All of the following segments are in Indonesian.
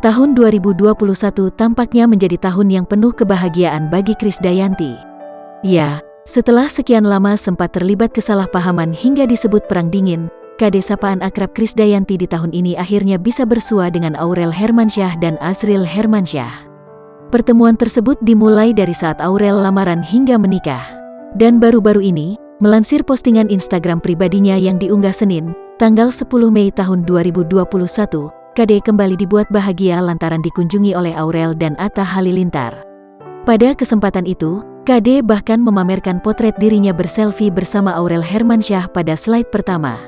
Tahun 2021 tampaknya menjadi tahun yang penuh kebahagiaan bagi Krisdayanti. Ya, setelah sekian lama sempat terlibat kesalahpahaman hingga disebut perang dingin, KD sapaan akrab Krisdayanti di tahun ini akhirnya bisa bersua dengan Aurel Hermansyah dan Asril Hermansyah. Pertemuan tersebut dimulai dari saat Aurel lamaran hingga menikah. Dan baru-baru ini, melansir postingan Instagram pribadinya yang diunggah Senin, tanggal 10 Mei tahun 2021, KD kembali dibuat bahagia lantaran dikunjungi oleh Aurel dan Atta Halilintar. Pada kesempatan itu, KD bahkan memamerkan potret dirinya berselfie bersama Aurel Hermansyah pada slide pertama.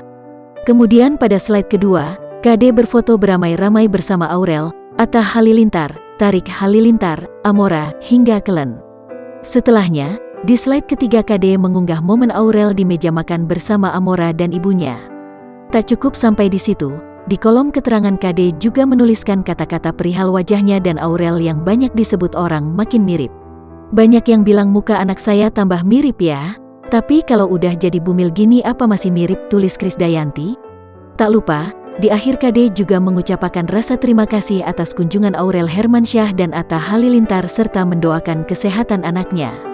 Kemudian pada slide kedua, KD berfoto beramai-ramai bersama Aurel, Atta Halilintar, Tarik Halilintar, Amora, hingga Kelen. Setelahnya, di slide ketiga KD mengunggah momen Aurel di meja makan bersama Amora dan ibunya. Tak cukup sampai di situ, di kolom keterangan KD juga menuliskan kata-kata perihal wajahnya dan Aurel yang banyak disebut orang makin mirip. Banyak yang bilang muka anak saya tambah mirip ya, tapi kalau udah jadi bumil gini apa masih mirip, tulis Krisdayanti. Tak lupa, di akhir KD juga mengucapkan rasa terima kasih atas kunjungan Aurel Hermansyah dan Atta Halilintar serta mendoakan kesehatan anaknya.